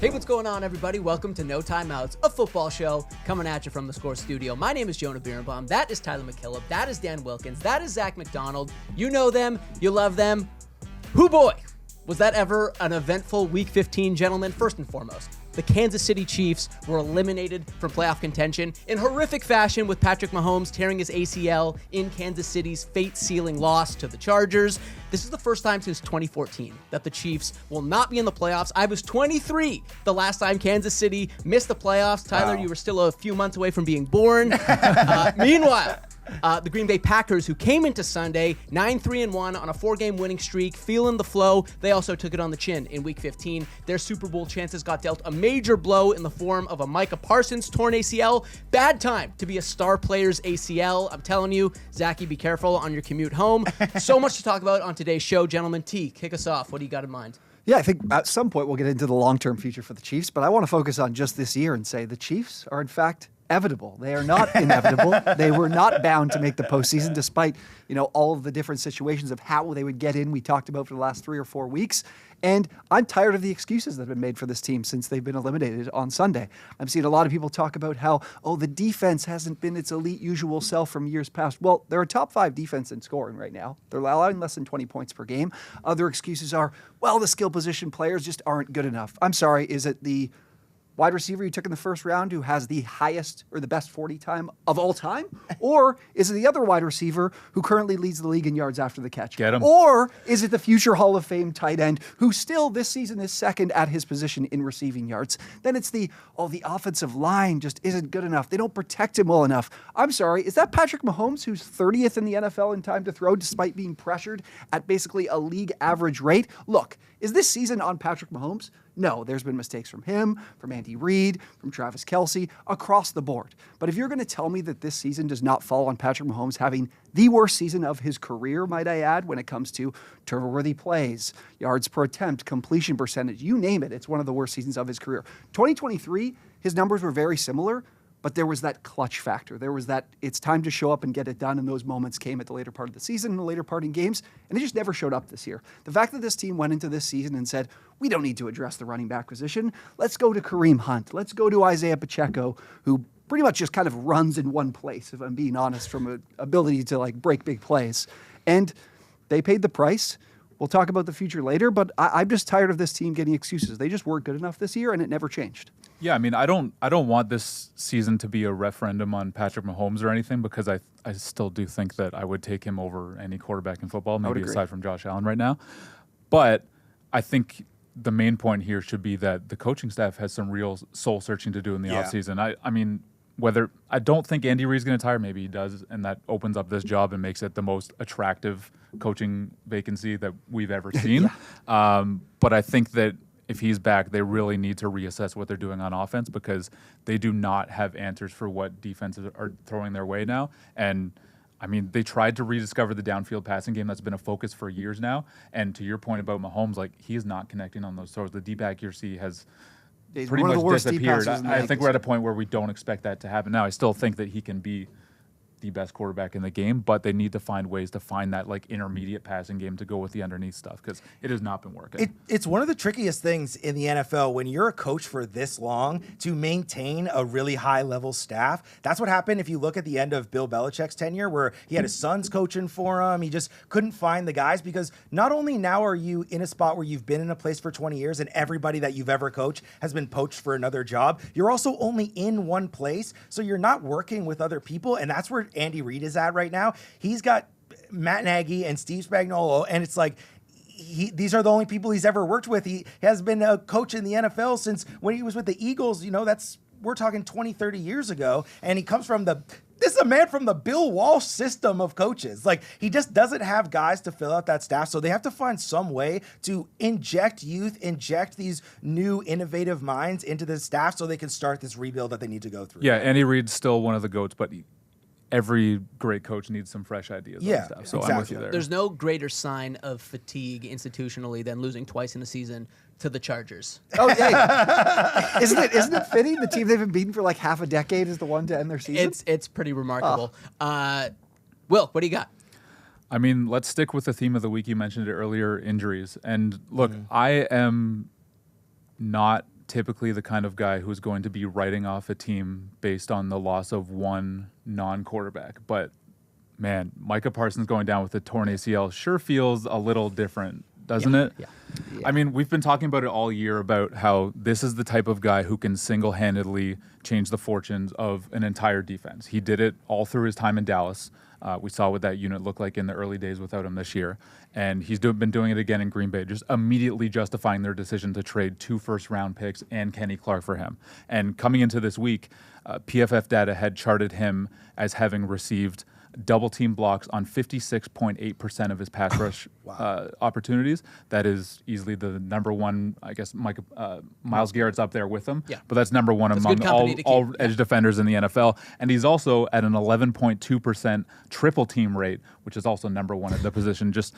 Hey, what's going on, everybody? Welcome to No Timeouts, a football show coming at you from the Score Studio. My name is Jonah Birenbaum. That is Tyler MacKillop. That is Dan Wilkins. That is Zak McDonald. You know them. You love them. Hoo boy! Was that ever an eventful Week 15, gentlemen? First and foremost, the Kansas City Chiefs were eliminated from playoff contention in horrific fashion with Patrick Mahomes tearing his ACL in Kansas City's fate-sealing loss to the Chargers. This is the first time since 2014 that the Chiefs will not be in the playoffs. I was 23 the last time Kansas City missed the playoffs. Tyler, You were still a few months away from being born. Meanwhile, the Green Bay Packers, who came into Sunday 9-3-1 on a 4-game winning streak, feeling the flow. They also took it on the chin in Week 15. Their Super Bowl chances got dealt a major blow in the form of a Micah Parsons torn ACL. Bad time to be a star player's ACL. I'm telling you, Zachy, be careful on your commute home. So much to talk about on today's show, gentlemen. T, kick us off. What do you got in mind? Yeah, I think at some point we'll get into the long-term future for the Chiefs, but I want to focus on just this year and say the Chiefs are, in fact, inevitable. They are not inevitable. They were not bound to make the postseason, despite all of the different situations of how they would get in. We talked about for the last 3 or 4 weeks, and I'm tired of the excuses that have been made for this team since they've been eliminated on Sunday. I'm seeing a lot of people talk about how the defense hasn't been its elite usual self from years past. Well, they're a top 5 defense in scoring right now. They're allowing less than 20 points per game. Other excuses are, the skill position players just aren't good enough. I'm sorry, is it the wide receiver you took in the first round who has the highest or the best 40 time of all time? Or is it the other wide receiver who currently leads the league in yards after the catch? Get him. Or is it the future Hall of Fame tight end who still this season is second at his position in receiving yards? Then it's the offensive line just isn't good enough. They don't protect him well enough. I'm sorry, is that Patrick Mahomes, who's 30th in the NFL in time to throw despite being pressured at basically a league average rate? Look, is this season on Patrick Mahomes? No, there's been mistakes from him, from Andy Reid, from Travis Kelce, across the board. But if you're going to tell me that this season does not fall on Patrick Mahomes having the worst season of his career, might I add, when it comes to turnover-worthy plays, yards per attempt, completion percentage, you name it, it's one of the worst seasons of his career. 2023, his numbers were very similar, but there was that clutch factor. There was that it's time to show up and get it done, and those moments came at the later part of the season and the later part in games, and it just never showed up this year. The fact that this team went into this season and said, we don't need to address the running back position. Let's go to Kareem Hunt. Let's go to Isaiah Pacheco, who pretty much just kind of runs in one place, if I'm being honest, from an ability to break big plays. And they paid the price. We'll talk about the future later, but I'm just tired of this team getting excuses. They just weren't good enough this year, and it never changed. Yeah, I mean, I don't want this season to be a referendum on Patrick Mahomes or anything, because I still do think that I would take him over any quarterback in football, maybe aside from Josh Allen right now. But I think the main point here should be that the coaching staff has some real soul searching to do in the offseason. I mean, I don't think Andy Reid's going to retire, maybe he does, and that opens up this job and makes it the most attractive coaching vacancy that we've ever seen. But I think that if he's back, they really need to reassess what they're doing on offense, because they do not have answers for what defenses are throwing their way now. And I mean, they tried to rediscover the downfield passing game that's been a focus for years now. And to your point about Mahomes, he is not connecting on those throws. The deep accuracy has pretty much disappeared. I think we're at a point where we don't expect that to happen now. I still think that he can be the best quarterback in the game, but they need to find ways to find that intermediate passing game to go with the underneath stuff, because it has not been working. It's one of the trickiest things in the NFL when you're a coach for this long to maintain a really high level staff. That's what happened if you look at the end of Bill Belichick's tenure, where he had his sons coaching for him. He just couldn't find the guys, because not only now are you in a spot where you've been in a place for 20 years and everybody that you've ever coached has been poached for another job, you're also only in one place, so you're not working with other people, and that's where Andy Reid is at right now. He's got Matt Nagy and Steve Spagnuolo, and it's these are the only people he's ever worked with. He has been a coach in the NFL since when he was with the Eagles. We're talking 20, 30 years ago, and he comes from this is a man from the Bill Walsh system of coaches. He just doesn't have guys to fill out that staff, so they have to find some way to inject youth, inject these new innovative minds into the staff so they can start this rebuild that they need to go through. Yeah, Andy Reid's still one of the GOATs, but every great coach needs some fresh ideas on stuff. So exactly. I'm with you there. There's no greater sign of fatigue institutionally than losing twice in a season to the Chargers. Oh, yeah. Isn't it fitting? The team they've been beaten for half a decade is the one to end their season? It's pretty remarkable. Will, what do you got? I mean, let's stick with the theme of the week. You mentioned it earlier, injuries. And look, I am not typically the kind of guy who's going to be writing off a team based on the loss of one non-quarterback. But, man, Micah Parsons going down with a torn ACL sure feels a little different, doesn't it? Yeah. I mean, we've been talking about it all year about how this is the type of guy who can single-handedly change the fortunes of an entire defense. He did it all through his time in Dallas. We saw what that unit looked like in the early days without him this year. And he's been doing it again in Green Bay, just immediately justifying their decision to trade 2 first-round picks and Kenny Clark for him. And coming into this week, PFF data had charted him as having received double-team blocks on 56.8% of his pass rush opportunities. That is easily the number one, I guess, Myles Garrett's up there with him. Yeah. But that's number one among all edge defenders in the NFL. And he's also at an 11.2% triple-team rate, which is also number one at the position. Just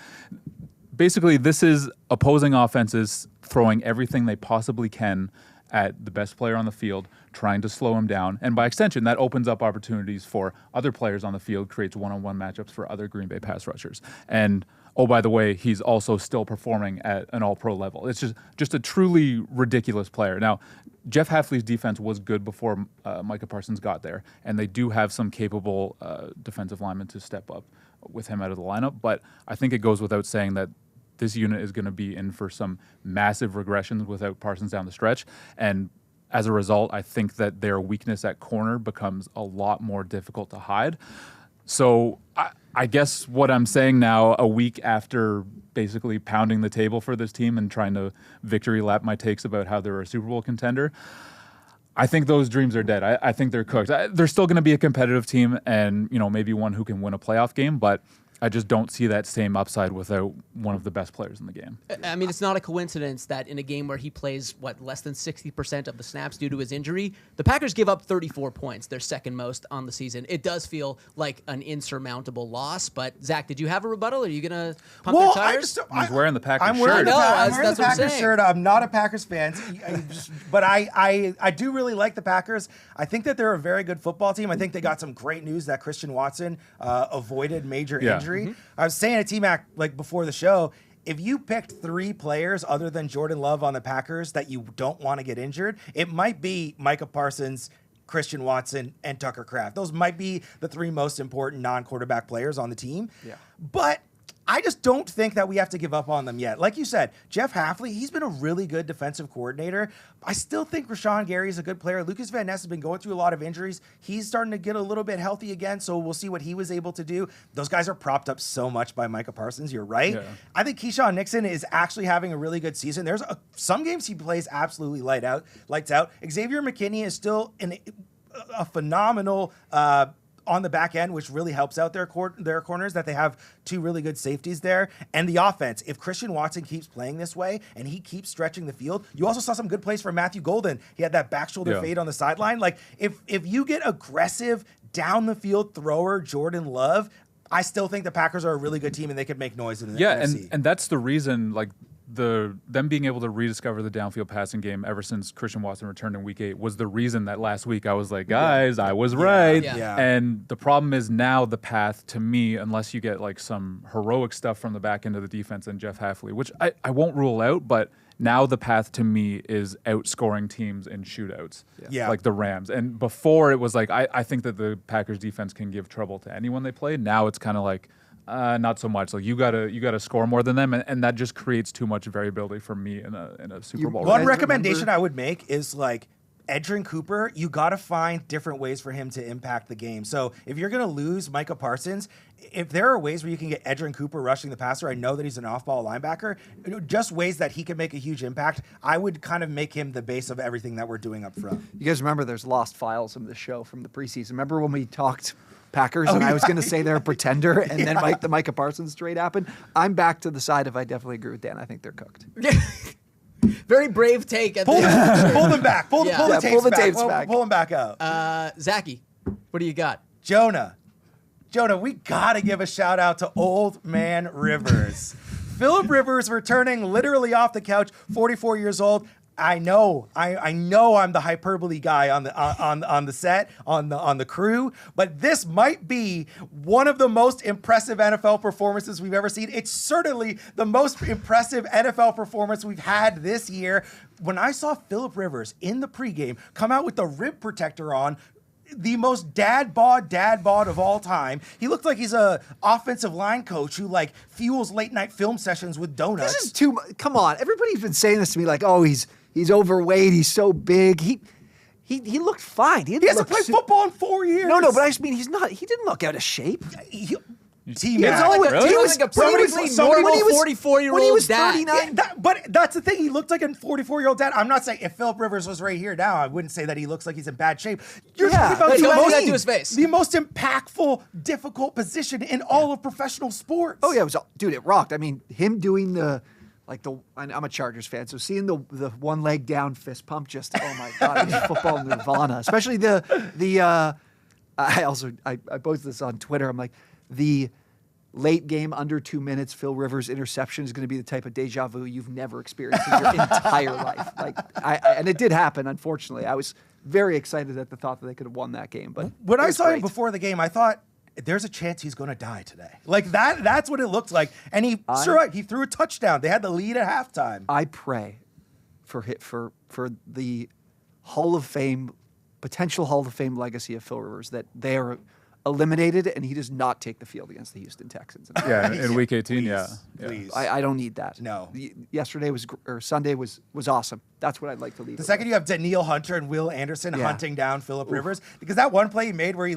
basically, this is opposing offenses throwing everything they possibly can at the best player on the field, trying to slow him down. And by extension, that opens up opportunities for other players on the field, creates one-on-one matchups for other Green Bay pass rushers. And, oh, by the way, he's also still performing at an all-pro level. It's just a truly ridiculous player. Now, Jeff Hafley's defense was good before Micah Parsons got there, and they do have some capable defensive linemen to step up with him out of the lineup. But I think it goes without saying that this unit is going to be in for some massive regressions without Parsons down the stretch. And as a result, I think that their weakness at corner becomes a lot more difficult to hide. So I guess what I'm saying now, a week after basically pounding the table for this team and trying to victory lap my takes about how they're a Super Bowl contender, I think those dreams are dead. I think they're cooked. They're still going to be a competitive team and, maybe one who can win a playoff game, but I just don't see that same upside without one of the best players in the game. I mean, it's not a coincidence that in a game where he plays, less than 60% of the snaps due to his injury, the Packers give up 34 points, their second most on the season. It does feel like an insurmountable loss, but Zach, did you have a rebuttal? Are you going to pump their tires? He's wearing the Packers shirt. I'm wearing the Packers saying. shirt. I'm not a Packers fan, but I do really like the Packers. I think that they're a very good football team. I think they got some great news that Christian Watson avoided major injury. Mm-hmm. I was saying to T-Mac before the show, if you picked 3 players other than Jordan Love on the Packers that you don't want to get injured, it might be Micah Parsons, Christian Watson, and Tucker Kraft. Those might be the 3 most important non-quarterback players on the team. Yeah. But I just don't think that we have to give up on them yet. Like you said, Jeff Hafley, he's been a really good defensive coordinator. I still think Rashawn Gary is a good player. Lucas Van Ness has been going through a lot of injuries. He's starting to get a little bit healthy again, so we'll see what he was able to do. Those guys are propped up so much by Micah Parsons. You're right. Yeah. I think Keyshawn Nixon is actually having a really good season. There's some games he plays absolutely lights out. Xavier McKinney is still a phenomenal on the back end, which really helps out their corners, that they have 2 really good safeties there. And the offense, if Christian Watson keeps playing this way and he keeps stretching the field, you also saw some good plays from Matthew Golden. He had that back shoulder fade on the sideline. If you get aggressive down the field thrower Jordan Love, I still think the Packers are a really good team and they could make noise in the NFC. and that's the reason, them being able to rediscover the downfield passing game ever since Christian Watson returned in Week 8 was the reason that last week I was like, guys, I was right. Yeah. And the problem is now the path to me, unless you get some heroic stuff from the back end of the defense and Jeff Hafley, which I won't rule out, but now the path to me is outscoring teams in shootouts, like the Rams. And before it was I think that the Packers defense can give trouble to anyone they play. Now it's kind of not so much. You gotta score more than them, and that just creates too much variability for me in a Super Bowl. One recommendation I would make is Edgerrin Cooper, you got to find different ways for him to impact the game. So if you're going to lose Micah Parsons, if there are ways where you can get Edgerrin Cooper rushing the passer, I know that he's an off-ball linebacker, just ways that he can make a huge impact, I would kind of make him the base of everything that we're doing up front. You guys remember there's lost files from the show from the preseason. Remember when we talked Packers and I was going to say they're a pretender and then the Micah Parsons trade happened? I'm back to the side of I definitely agree with Dan. I think they're cooked. Very brave take. Pull them back. Pull the tapes back. Pull them back out. Zachy, what do you got? Jonah, we got to give a shout out to Old Man Rivers. Phillip Rivers returning literally off the couch, 44 years old. I know I'm the hyperbole guy on the set, on the crew, but this might be one of the most impressive NFL performances we've ever seen. It's certainly the most impressive NFL performance we've had this year. When I saw Phillip Rivers in the pregame come out with the rib protector on, the most dad bod of all time. He looked like he's a offensive line coach who like fuels late night film sessions with donuts. This is too much. Come on, everybody's been saying this to me like, oh, he's overweight, he's so big. He looked fine. He hasn't played football in 4 years. No, but I just mean he didn't look out of shape. Somebody was 44-year-old dad. 39. But that's the thing. He looked like a 44-year-old dad. I'm not saying if Phillip Rivers was right here now, I wouldn't say that he looks like he's in bad shape. You're talking about the most impactful, difficult position in all of professional sports. Oh yeah, it rocked. I mean, him doing I'm a Chargers fan, so seeing the one leg down fist pump, just oh my god, it's football nirvana. Especially I posted this on Twitter. I'm like, the late game under 2 minutes, Phil Rivers interception is going to be the type of deja vu you've never experienced in your entire life. And it did happen. Unfortunately, I was very excited at the thought that they could have won that game. But when I saw him before the game, I thought, there's a chance he's going to die today. Like that's what it looked like. And he threw a touchdown. They had the lead at halftime. I pray for the potential Hall of Fame legacy of Phil Rivers, that they are eliminated and he does not take the field against the Houston Texans. Yeah, in week 18, Please. I don't need that. No. Sunday was awesome. That's what I'd like to leave. The second you have Danielle Hunter and Will Anderson hunting down Phillip Rivers, because that one play he made where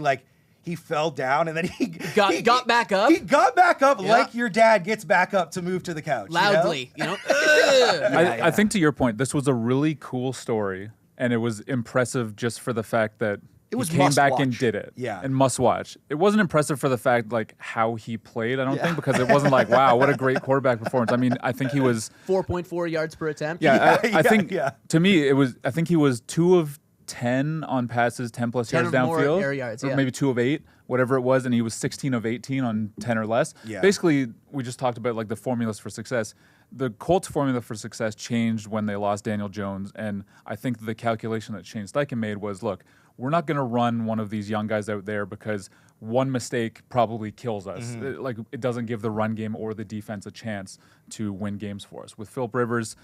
he fell down and then he got back up. He got back up like your dad gets back up to move to the couch. Loudly, I think to your point, this was a really cool story, and it was impressive just for the fact that he came back and did it. Yeah. And must watch. It wasn't impressive for the fact how he played, I don't think, because it wasn't like, wow, what a great quarterback performance. I mean, I think he was 4.4 yards per attempt. I think to me I think he was 2 of 10 on passes, 10 plus yards downfield. Air yards, or maybe 2 of 8, whatever it was, and he was 16 of 18 on 10 or less. Yeah. Basically, we just talked about the formulas for success. The Colts' formula for success changed when they lost Daniel Jones, and I think the calculation that Shane Steichen made was, look, we're not going to run one of these young guys out there because one mistake probably kills us. Mm-hmm. It doesn't give the run game or the defense a chance to win games for us. With Phillip Rivers,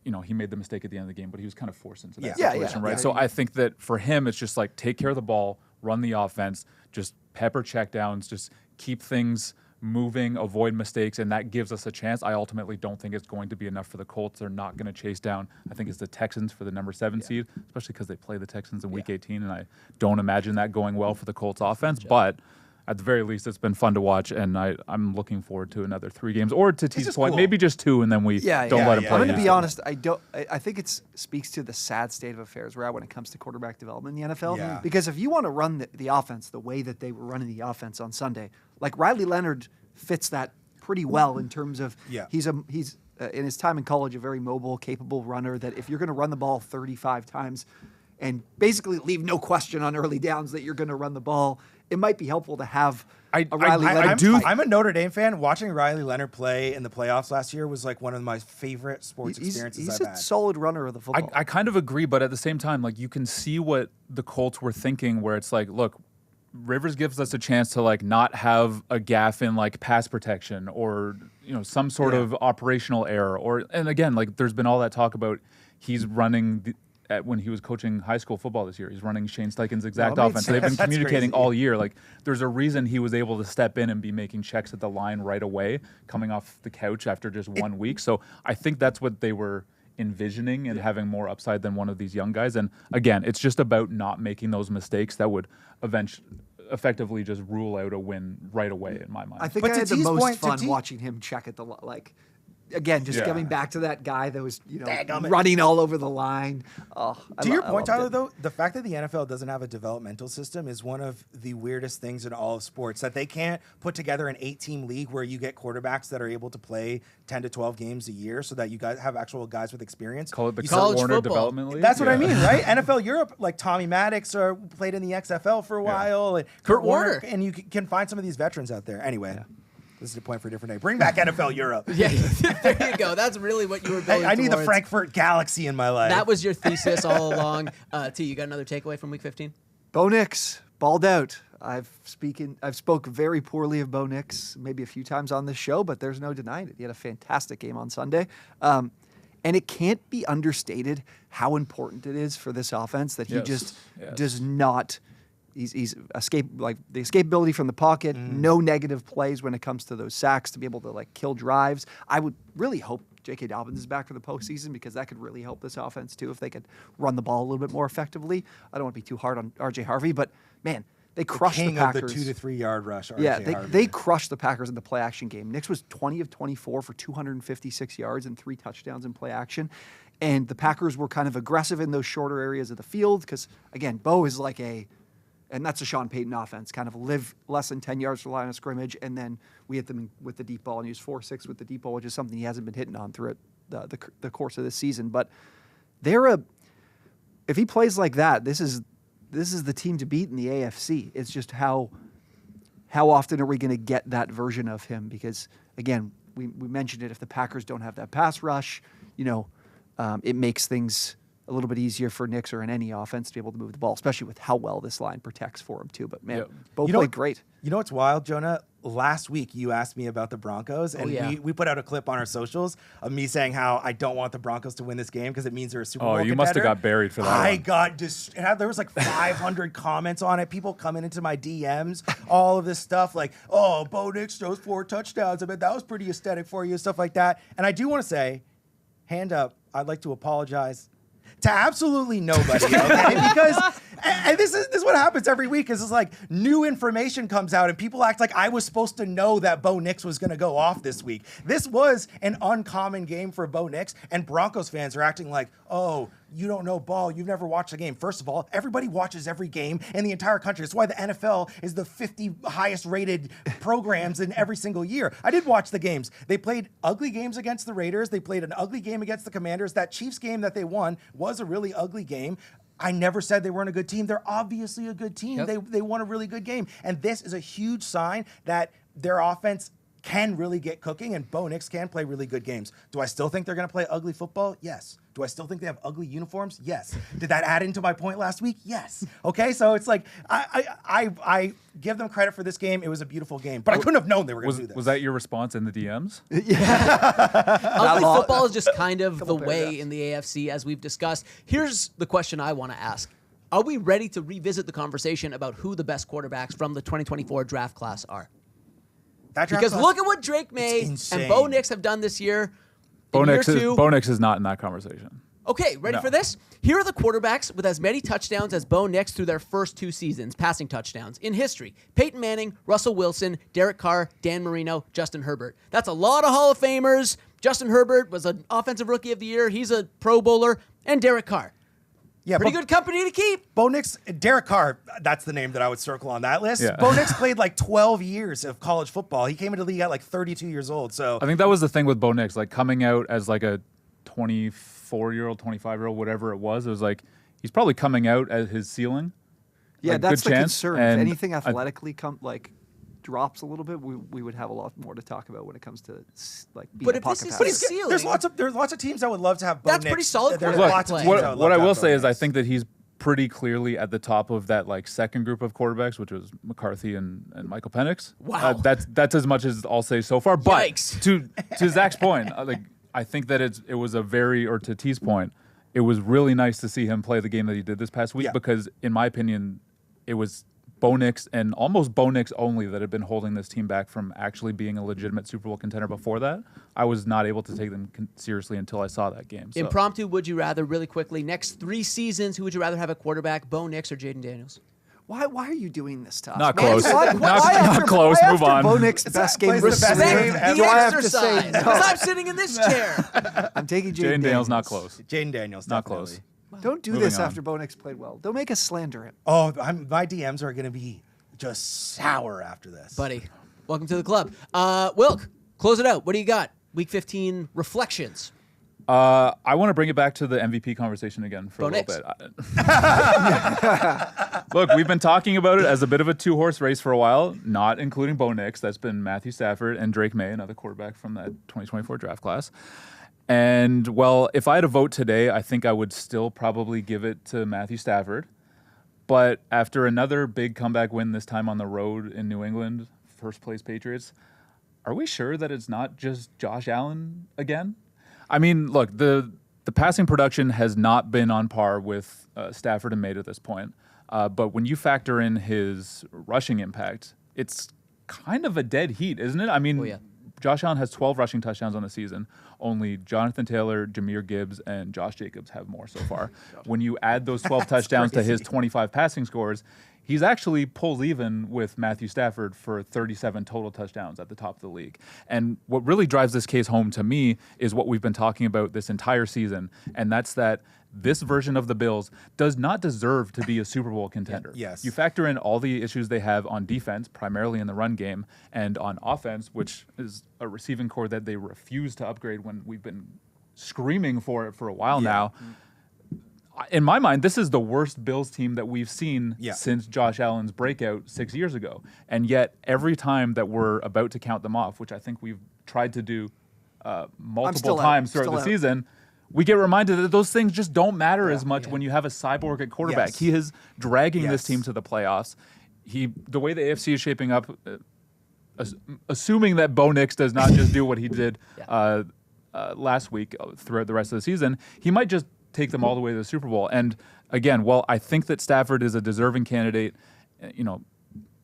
he made the mistake at the end of the game, but he was kind of forced into that situation, right? So I think that for him, it's just take care of the ball, run the offense, just pepper checkdowns, just keep things moving, avoid mistakes, and that gives us a chance. I ultimately don't think it's going to be enough for the Colts. They're not going to chase down, I think it's the Texans for the number 7 seed, especially because they play the Texans in week 18, and I don't imagine that going well for the Colts offense, but at the very least, it's been fun to watch, and I'm looking forward to another 3 games, or to T's point, maybe just 2, and then we don't let him play. I'm going to be honest. I think it speaks to the sad state of affairs we're at when it comes to quarterback development in the NFL. Yeah. Because if you want to run the offense the way that they were running the offense on Sunday, Riley Leonard fits that pretty well in terms of he's in his time in college a very mobile, capable runner. That if you're going to run the ball 35 times and basically leave no question on early downs that you're going to run the ball, it might be helpful to have Riley Leonard. I'm a Notre Dame fan. Watching Riley Leonard play in the playoffs last year was one of my favorite sports experiences I've had. He's a solid runner of the football. I kind of agree, but at the same time, you can see what the Colts were thinking, where it's look, Rivers gives us a chance to not have a gaffe in pass protection or some sort of operational error, and again there's been all that talk about he's running when he was coaching high school football this year, he's running Shane Steichen's exact offense. So they've been communicating all year. There's a reason he was able to step in and be making checks at the line right away, coming off the couch after just 1 week. So I think that's what they were envisioning and having more upside than one of these young guys. And again, it's just about not making those mistakes that would effectively just rule out a win right away in my mind. I think I had the most fun watching him check at the again, just coming back to that guy that was, running all over the line. To your point, Tyler, though, the fact that the NFL doesn't have a developmental system is one of the weirdest things in all of sports, that they can't put together an 8-team league where you get quarterbacks that are able to play 10 to 12 games a year so that you guys have actual guys with experience. Call it the Kurt Warner Development League? That's what I mean, right? NFL Europe, Tommy Maddox played in the XFL for a while. And Kurt Warner. And you can find some of these veterans out there. Anyway. This is a point for a different day. Bring back NFL Europe. Yeah, there you go. That's really what you were building I need the towards. Frankfurt Galaxy in my life. That was your thesis all along. T, you got another takeaway from Week 15? Bo Nix, balled out. I've spoke very poorly of Bo Nix maybe a few times on this show, but there's no denying it. He had a fantastic game on Sunday. And it can't be understated how important it is for this offense that he just does not. He's the escapability from the pocket, no negative plays when it comes to those sacks to be able to like kill drives. I would really hope J.K. Dobbins is back for the postseason because that could really help this offense too if they could run the ball a little bit more effectively. I don't want to be too hard on R.J. Harvey, but man, they crushed the Packers. Of the 2 to 3 yard rush. They crushed the Packers in the play action game. Nix was 20 of 24 for 256 yards and 3 touchdowns in play action. And the Packers were kind of aggressive in those shorter areas of the field because, again, Bo is like and that's a Sean Payton offense, kind of live less than 10 yards from the line of scrimmage, and then we hit them with the deep ball and use 4-6 with the deep ball, which is something he hasn't been hitting on throughout the course of this season. But if he plays like that, this is the team to beat in the AFC. It's just how often are we going to get that version of him? Because, again, we mentioned it, if the Packers don't have that pass rush, it makes things a little bit easier for Nix or in any offense to be able to move the ball, especially with how well this line protects for him too. But man, Bo played great. You know what's wild, Jonah? Last week you asked me about the Broncos, and we put out a clip on our socials of me saying how I don't want the Broncos to win this game because it means they're a Super Bowl contender. You must have got buried for that. There was like 500 comments on it. People coming into my DMs, all of this stuff like, oh, Bo Nix throws 4 touchdowns. I bet that was pretty aesthetic for you, stuff like that. And I do want to say, hand up, I'd like to apologize to absolutely nobody, okay? Because and this is what happens every week is it's like new information comes out and people act like I was supposed to know that Bo Nix was going to go off this week. This was an uncommon game for Bo Nix, and Broncos fans are acting like, oh, you don't know ball. You've never watched the game. First of all, everybody watches every game in the entire country. That's why the NFL is the 50 highest rated programs in every single year. I did watch the games. They played ugly games against the Raiders. They played an ugly game against the Commanders. That Chiefs game that they won was a really ugly game. I never said they weren't a good team. They're obviously a good team. Yep. They won a really good game. And this is a huge sign that their offense can really get cooking, and Bo Nix can play really good games. Do I still think they're going to play ugly football? Yes. Do I still think they have ugly uniforms? Yes. Did that add into my point last week? Yes. Okay, so it's like I give them credit for this game. It was a beautiful game, but I couldn't have known they were going to do this. Was that your response in the DMs? Ugly football is just kind of the way in the AFC, as we've discussed. Here's the question I want to ask. Are we ready to revisit the conversation about who the best quarterbacks from the 2024 draft class are? Because look at what Drake May and Bo Nix have done this year. Bo Nix is not in that conversation. Okay, ready for this? Here are the quarterbacks with as many touchdowns as Bo Nix through their first 2 seasons, passing touchdowns, in history. Peyton Manning, Russell Wilson, Derek Carr, Dan Marino, Justin Herbert. That's a lot of Hall of Famers. Justin Herbert was an Offensive Rookie of the Year. He's a Pro Bowler. And Derek Carr. Yeah, pretty good company to keep. Bo Nix, Derek Carr, that's the name that I would circle on that list. Yeah. Bo Nix played like 12 years of college football. He came into the league at like 32 years old. So I think that was the thing with Bo Nix, like coming out as like a 24-year-old, 25-year-old, whatever it was like he's probably coming out at his ceiling. Yeah, like, that's the concern. If anything athletically drops a little bit, we would have a lot more to talk about when it comes to like being a pocket passer. Ceiling, there's lots of teams that would love to have Bo Nix. That's pretty solid. There's lots of teams what I will say is I think that he's pretty clearly at the top of that like second group of quarterbacks, which was McCarthy and Michael Penix. Wow, that's as much as I'll say so far. But Yikes. to Zach's point, I think that it was to T's point, it was really nice to see him play the game that he did this past week because in my opinion, it was Bo Nix and almost Bo Nix only that had been holding this team back from actually being a legitimate Super Bowl contender before that. I was not able to take them seriously until I saw that game. So. Impromptu, would you rather, really quickly, next 3 seasons, who would you rather have a quarterback, Bo Nix or Jaden Daniels? Why are you doing this to us? Not close. Not close. Move on. Bo Nix best game Respect the exercise, because no. I'm sitting in this chair. I'm taking Jaden Daniels. Not close. Jaden Daniels, not definitely. close. Don't do this after Bo Nix played well. Don't make us slander him. Oh, my DMs are going to be just sour after this. Buddy, welcome to the club. Wilk, close it out. What do you got? Week 15 reflections. I want to bring it back to the MVP conversation again for a little bit. Look, we've been talking about it as a bit of a two-horse race for a while, not including Bo Nix. That's been Matthew Stafford and Drake May, another quarterback from that 2024 draft class. And, well, if I had a vote today, I think I would still probably give it to Matthew Stafford. But after another big comeback win, this time on the road in New England, first-place Patriots, are we sure that it's not just Josh Allen again? I mean, look, the passing production has not been on par with Stafford and May at this point. But when you factor in his rushing impact, it's kind of a dead heat, isn't it? I mean, Josh Allen has 12 rushing touchdowns on the season. Only Jonathan Taylor, Jahmyr Gibbs, and Josh Jacobs have more so far. When you add those 12 touchdowns to his 25 passing scores, he's actually pulls even with Matthew Stafford for 37 total touchdowns at the top of the league. And what really drives this case home to me is what we've been talking about this entire season, and that's that this version of the Bills does not deserve to be a Super Bowl contender. Yes. You factor in all the issues they have on defense, primarily in the run game, and on offense, which is a receiving core that they refuse to upgrade when we've been screaming for it for a while now. In my mind, this is the worst Bills team that we've seen since Josh Allen's breakout 6 years ago. And yet, every time that we're about to count them off, which I think we've tried to do multiple times throughout the season, we get reminded that those things just don't matter as much when you have a cyborg at quarterback. He is dragging this team to the playoffs. The way the AFC is shaping up, assuming that Bo Nix does not just do what he did last week throughout the rest of the season, he might just take them all the way to the Super Bowl. And again, well, I think that Stafford is a deserving candidate. You know,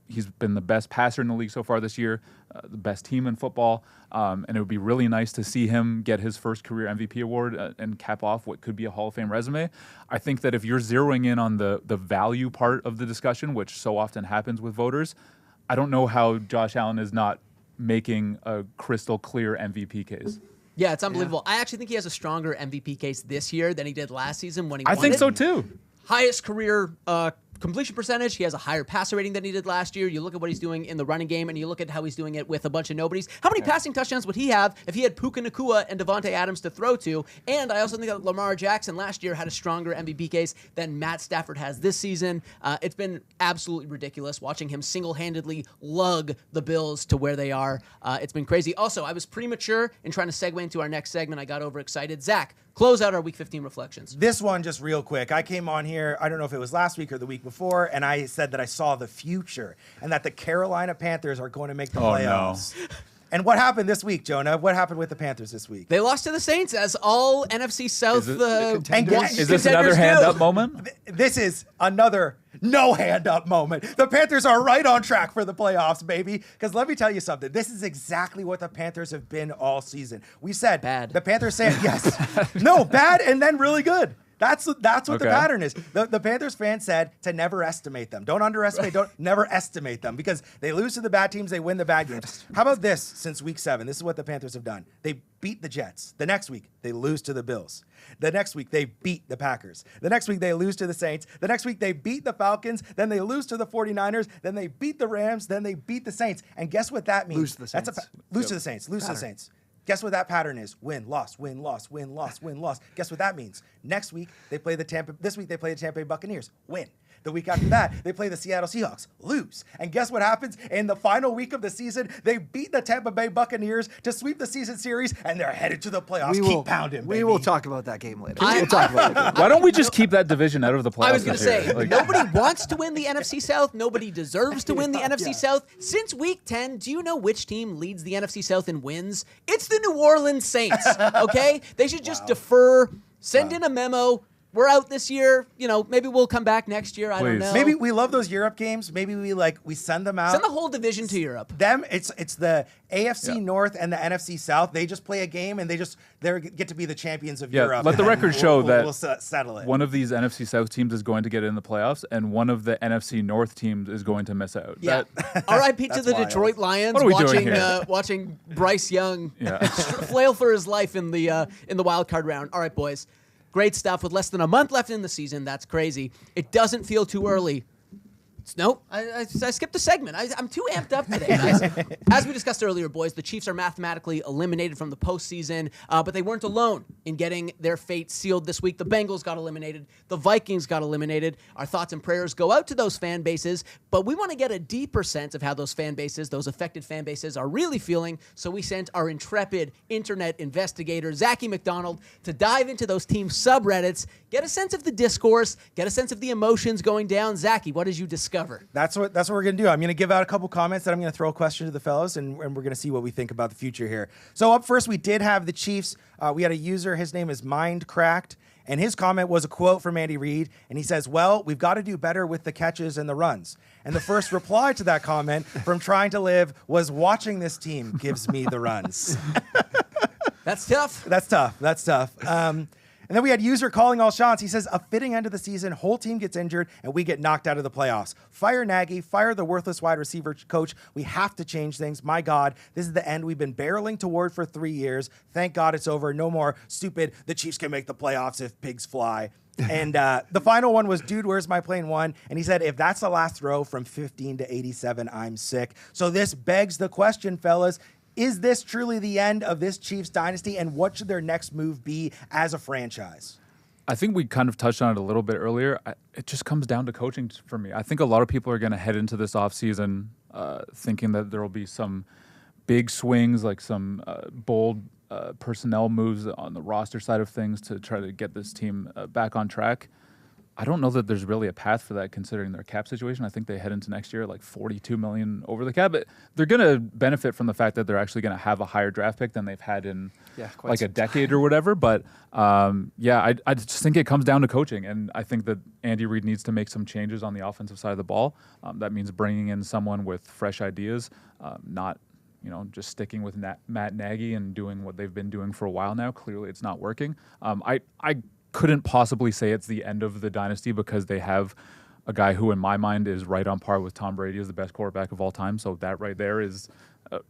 he's been the best passer in the league so far this year, the best team in football, and it would be really nice to see him get his first career MVP award and cap off what could be a Hall of Fame resume. I think that if you're zeroing in on the value part of the discussion, which so often happens with voters, I don't know how Josh Allen is not making a crystal clear MVP case. Yeah, it's unbelievable. I actually think he has a stronger MVP case this year than he did last season when he won it. I think so too. Highest career completion percentage. He has a higher passer rating than he did last year. You look at what he's doing in the running game, and you look at how he's doing it with a bunch of nobodies. How many passing touchdowns would he have if he had Puka Nacua and Devontae Adams to throw to? And I also think that Lamar Jackson last year had a stronger MVP case than Matt Stafford has this season. It's been absolutely ridiculous watching him single-handedly lug the Bills to where they are. It's been crazy. Also, I was premature in trying to segue into our next segment. I got overexcited. Zach, close out our Week 15 reflections. This one, just real quick. I came on here, I don't know if it was last week or the week before, and I said that I saw the future and that the Carolina Panthers are going to make the playoffs. No. And what happened this week, Jonah? What happened with the Panthers this week? They lost to the Saints, as all NFC South is this another hand-up moment? This is another no hand-up moment. The Panthers are right on track for the playoffs, baby. Because let me tell you something. This is exactly what the Panthers have been all season. We said bad. The Panthers said yes. No, bad and then really good. That's what the pattern is. The Panthers fans said to never estimate them. Don't underestimate, never estimate them, because they lose to the bad teams, they win the bad games. How about this since week 7? This is what the Panthers have done. They beat the Jets. The next week, they lose to the Bills. The next week, they beat the Packers. The next week, they lose to the Saints. The next week, they beat the Falcons. Then they lose to the 49ers. Then they beat the Rams. Then they beat the Saints. And guess what that means? Lose to the Saints. Lose to the Saints. Lose to the Saints. Guess what that pattern is? Win, loss, win, loss, win, loss, win, loss. Guess what that means? Next week, they play this week, they play the Tampa Bay Buccaneers. Win. The week after that, they play the Seattle Seahawks. Lose. And guess what happens? In the final week of the season, they beat the Tampa Bay Buccaneers to sweep the season series, and they're headed to the playoffs. Keep pounding, baby. We will talk about that game later. We'll talk about that game. Why don't we just keep that division out of the playoffs? I was going to say, nobody wants to win the NFC South. Nobody deserves to win the NFC South. Since week 10, do you know which team leads the NFC South in wins? It's the New Orleans Saints, okay? They should just defer, send in a memo. We're out this year. You know, maybe we'll come back next year. I don't know. Maybe we love those Europe games. Maybe we send them out. Send the whole division to Europe. It's the AFC North and the NFC South. They just play a game and they get to be the champions of Europe. Let the record show that we'll settle it. One of these NFC South teams is going to get in the playoffs, and one of the NFC North teams is going to miss out. Yeah. R.I.P. to the Detroit Lions. What are we doing here? Watching Bryce Young flail for his life in the wild card round. All right, boys. Great stuff with less than a month left in the season. That's crazy. It doesn't feel too early Nope, I skipped the segment. I'm too amped up today, guys. As we discussed earlier, boys, the Chiefs are mathematically eliminated from the postseason, but they weren't alone in getting their fate sealed this week. The Bengals got eliminated. The Vikings got eliminated. Our thoughts and prayers go out to those fan bases, but we want to get a deeper sense of how those fan bases, those affected fan bases, are really feeling, so we sent our intrepid internet investigator, Zak McDonald, to dive into those team subreddits, get a sense of the discourse, get a sense of the emotions going down. Zachy, what did you discover? That's what we're going to do. I'm going to give out a couple comments, that I'm going to throw a question to the fellows, and we're going to see what we think about the future here. So up first, we did have the Chiefs. We had a user, his name is Mindcracked, and his comment was a quote from Andy Reid, and he says, well, we've got to do better with the catches and the runs. And the first reply to that comment from Trying to Live was, watching this team gives me the runs. That's tough. That's tough. And then we had user Calling All Shots. He says, a fitting end of the season, whole team gets injured, and we get knocked out of the playoffs. Fire Nagy, fire the worthless wide receiver coach. We have to change things. My God, this is the end we've been barreling toward for 3 years. Thank God it's over. No more stupid, the Chiefs can make the playoffs if pigs fly. And the final one was, dude, where's my plane one? And he said, if that's the last throw from 15 to 87, I'm sick. So this begs the question, fellas. Is this truly the end of this Chiefs dynasty, and what should their next move be as a franchise? I think we kind of touched on it a little bit earlier. It just comes down to coaching for me. I think a lot of people are going to head into this offseason thinking that there will be some big swings, like some bold personnel moves on the roster side of things to try to get this team back on track. I don't know that there's really a path for that considering their cap situation. I think they head into next year like $42 million over the cap. But they're going to benefit from the fact that they're actually going to have a higher draft pick than they've had in like a decade or whatever. But I just think it comes down to coaching. And I think that Andy Reid needs to make some changes on the offensive side of the ball. That means bringing in someone with fresh ideas, not just sticking with Matt Nagy and doing what they've been doing for a while now. Clearly it's not working. I couldn't possibly say it's the end of the dynasty because they have a guy who in my mind is right on par with Tom Brady as the best quarterback of all time. So that right there is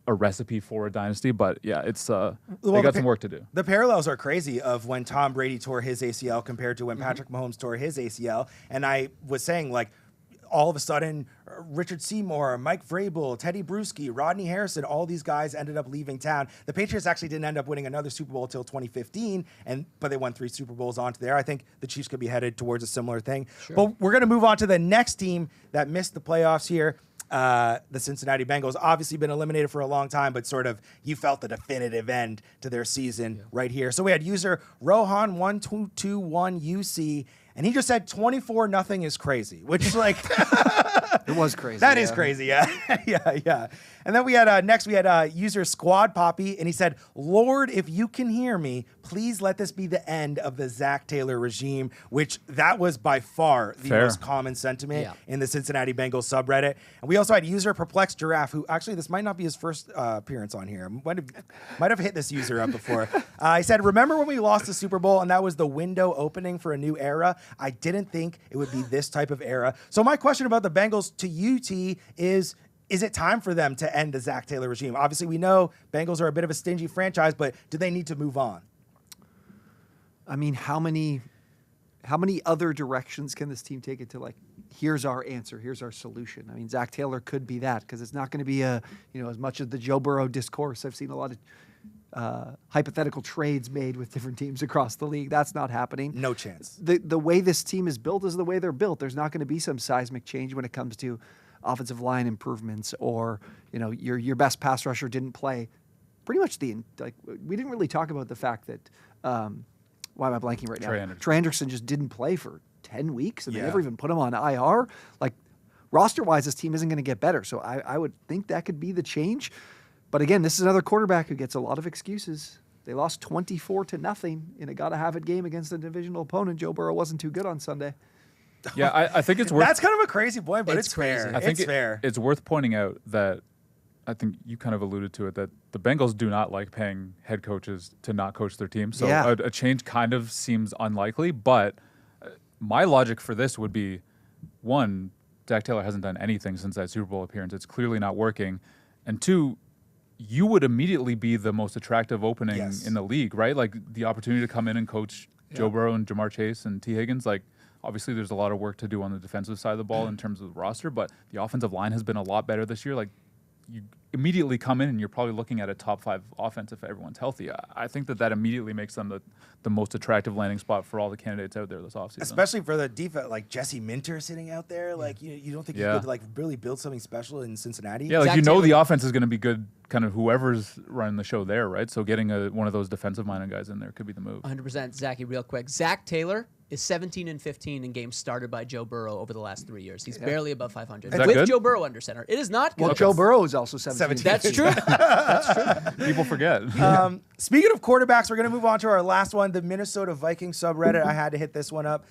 a recipe for a dynasty. But yeah, it's they got some work to do. The parallels are crazy of when Tom Brady tore his ACL compared to when Patrick Mahomes tore his ACL. And I was saying, like, all of a sudden, Richard Seymour, Mike Vrabel, Teddy Bruschi, Rodney Harrison, all these guys ended up leaving town. The Patriots actually didn't end up winning another Super Bowl until 2015, but they won 3 Super Bowls onto there. I think the Chiefs could be headed towards a similar thing. Sure. But we're going to move on to the next team that missed the playoffs here. The Cincinnati Bengals, obviously been eliminated for a long time, but sort of you felt the definitive end to their season right here. So we had user Rohan1221UC, and he just said 24-0 is crazy, which is like it was crazy. That is crazy, yeah. yeah. And then we had next we had user Squad Poppy, and he said, Lord, if you can hear me, please let this be the end of the Zach Taylor regime, which that was by far the most common sentiment in the Cincinnati Bengals subreddit. And we also had user Perplexed Giraffe, who actually this might not be his first appearance on here. Might have hit this user up before. He said, remember when we lost the Super Bowl and that was the window opening for a new era? I didn't think it would be this type of era. So my question about the Bengals to you, T, is it time for them to end the Zach Taylor regime? Obviously, we know Bengals are a bit of a stingy franchise, but do they need to move on? I mean, how many other directions can this team take it to, like, here's our answer, here's our solution? I mean, Zach Taylor could be that, because it's not going to be as much of the Joe Burrow discourse. I've seen a lot of hypothetical trades made with different teams across the league. That's not happening. No chance. The way this team is built is the way they're built. There's not going to be some seismic change when it comes to offensive line improvements, or your best pass rusher didn't play. Pretty much we didn't really talk about the fact that why am I blanking right now? Trey Anderson just didn't play for 10 weeks, and they never even put him on IR. Like, roster-wise, this team isn't going to get better. So I would think that could be the change. But again, this is another quarterback who gets a lot of excuses. They lost 24-0 in a gotta-have-it game against a divisional opponent. Joe Burrow wasn't too good on Sunday. Yeah, I think it's worth... That's kind of a crazy point, but it's fair. I think it's fair. It's worth pointing out that, I think you kind of alluded to it, that the Bengals do not like paying head coaches to not coach their team. So a change kind of seems unlikely. But my logic for this would be, one, Zach Taylor hasn't done anything since that Super Bowl appearance. It's clearly not working. And two, you would immediately be the most attractive opening in the league, right? Like, the opportunity to come in and coach Joe Burrow and Jamar Chase and T. Higgins, like, obviously there's a lot of work to do on the defensive side of the ball in terms of the roster, but the offensive line has been a lot better this year. Like, you immediately come in and you're probably looking at a top 5 offense if everyone's healthy. I think that immediately makes them the most attractive landing spot for all the candidates out there this offseason. Especially for the defense, like Jesse Minter sitting out there. Like, you don't think you could like really build something special in Cincinnati? Yeah, like Zach Taylor. The offense is going to be good, kind of whoever's running the show there, right? So getting one of those defensive-minded guys in there could be the move. 100%. Zachy, real quick. Zach Taylor is 17-15 in games started by Joe Burrow over the last 3 years. He's barely above 500. Is that with good? Joe Burrow under center. It is not good. Well, Joe Burrow is also 17. That's true. That's true. People forget. Speaking of quarterbacks, we're going to move on to our last one, the Minnesota Vikings subreddit. I had to hit this one up.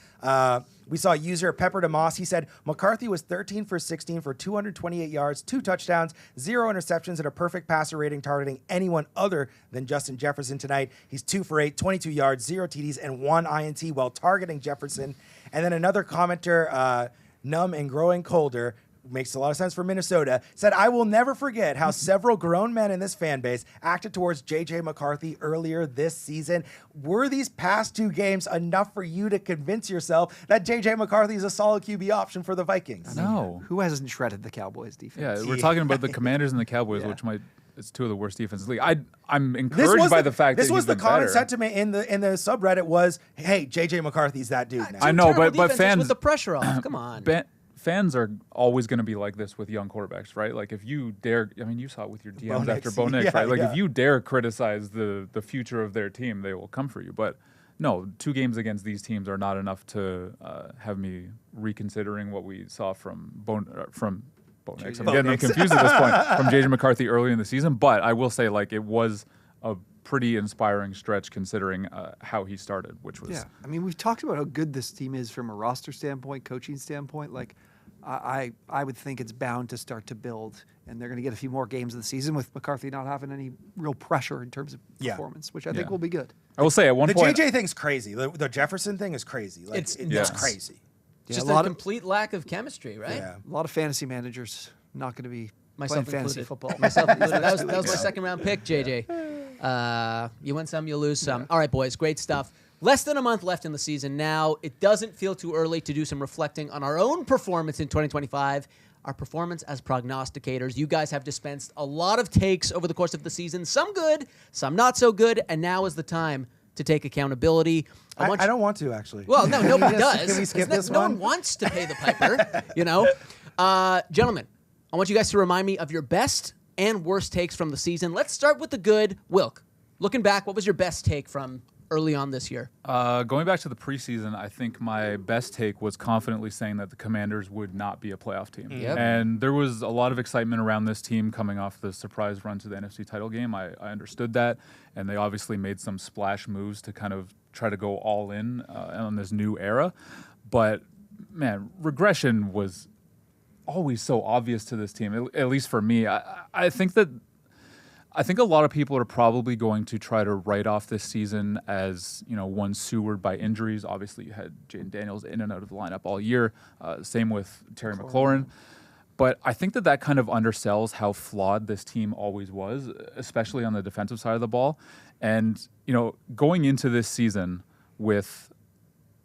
We saw user Pepper DeMoss. He said, McCarthy was 13 for 16 for 228 yards, 2 touchdowns, 0 interceptions, and a perfect passer rating targeting anyone other than Justin Jefferson tonight. He's 2 for 8, 22 yards, 0 TDs, and 1 INT while targeting Jefferson. And then another commenter, Numb and Growing Colder, makes a lot of sense for Minnesota, said, I will never forget how several grown men in this fan base acted towards J.J. McCarthy earlier this season. Were these past 2 games enough for you to convince yourself that J.J. McCarthy is a solid QB option for the Vikings? No. Who hasn't shredded the Cowboys defense? Yeah, we're talking about the Commanders and the Cowboys, which it's 2 of the worst defenses in the league. I'm encouraged by the fact that this was the common sentiment in the subreddit was, hey, J.J. McCarthy's that dude now. I know, but fans with the pressure off. Come on. Fans are always going to be like this with young quarterbacks, right? Like if you dare, I mean, you saw it with your DMs after Bo Nix, right? Like if you dare criticize the future of their team, they will come for you. But no, 2 games against these teams are not enough to have me reconsidering what we saw from Bo Nix. I'm getting them confused at this point from J.J. McCarthy early in the season. But I will say, like, it was a pretty inspiring stretch considering how he started, which was... Yeah, I mean, we've talked about how good this team is from a roster standpoint, coaching standpoint. Like, I would think it's bound to start to build, and they're going to get a few more games of the season with McCarthy not having any real pressure in terms of performance, which I think will be good. I will say at one point... The JJ thing's crazy. The Jefferson thing is crazy. Like, it's crazy. It's just a complete lack of chemistry, right? Yeah. A lot of fantasy managers not going to be myself playing fantasy included. football. Myself included. That was my second-round pick, JJ. You win some, you lose some. All right, boys, great stuff. Less than a month left in the season now. It doesn't feel too early to do some reflecting on our own performance in 2025, our performance as prognosticators. You guys have dispensed a lot of takes over the course of the season, some good, some not so good, and now is the time to take accountability. I don't want to, actually. Well, no, nobody does. Can we skip this no one? one wants to pay the piper, you know? Gentlemen, I want you guys to remind me of your best and worst takes from the season. Let's start with the good. Wilk, looking back, what was your best take from early on this year? Going back to the preseason, I think my best take was confidently saying that the Commanders would not be a playoff team. Yep. And there was a lot of excitement around this team coming off the surprise run to the NFC title game. I understood that, and they obviously made some splash moves to kind of try to go all in on this new era. But, man, regression was always so obvious to this team, at least for me. I think a lot of people are probably going to try to write off this season as, one sewered by injuries. Obviously, you had Jaden Daniels in and out of the lineup all year. Same with Terry McLaurin. But I think that kind of undersells how flawed this team always was, especially on the defensive side of the ball. And, going into this season with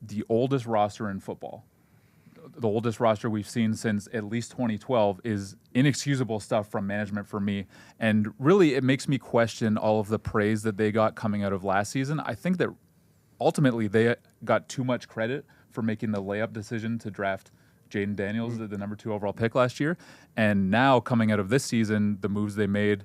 the oldest roster in football, the oldest roster we've seen since at least 2012 is inexcusable stuff from management for me. And really, it makes me question all of the praise that they got coming out of last season. I think that ultimately they got too much credit for making the layup decision to draft Jaden Daniels, the number 2 overall pick last year. And now coming out of this season, the moves they made,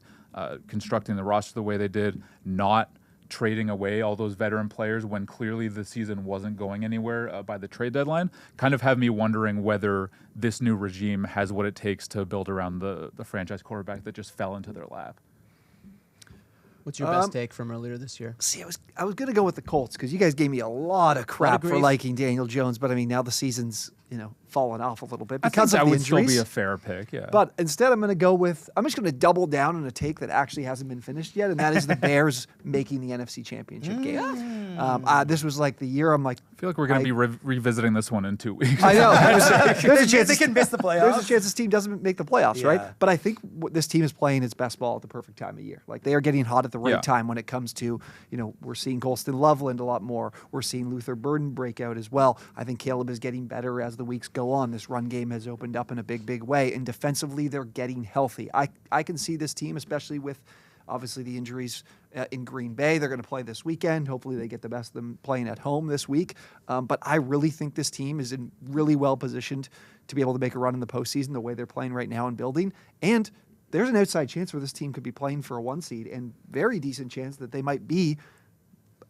constructing the roster the way they did, not trading away all those veteran players when clearly the season wasn't going anywhere by the trade deadline, kind of have me wondering whether this new regime has what it takes to build around the franchise quarterback that just fell into their lap. What's your best take from earlier this year? See, I was going to go with the Colts because you guys gave me a lot of crap for liking Daniel Jones, but I mean now the season's fallen off a little bit I think because of that the would injuries. still be a fair pick, yeah. But instead, I'm just going to double down on a take that actually hasn't been finished yet, and that is the Bears making the NFC Championship game. This was like the year I'm like, I feel like we're going to be revisiting this one in 2 weeks. I know. There's a chance they can miss the playoffs. There's a chance this team doesn't make the playoffs, Yeah. right? But I think this team is playing its best ball at the perfect time of year. Like they are getting hot at the right Yeah. time when it comes to, we're seeing Colston Loveland a lot more. We're seeing Luther Burden break out as well. I think Caleb is getting better as the weeks go on. This run game has opened up in a big, big way. And defensively, they're getting healthy. I can see this team, especially with obviously the injuries in Green Bay. They're going to play this weekend. Hopefully they get the best of them playing at home this week. But I really think this team is in really well positioned to be able to make a run in the postseason the way they're playing right now and building. And there's an outside chance where this team could be playing for a 1 seed and very decent chance that they might be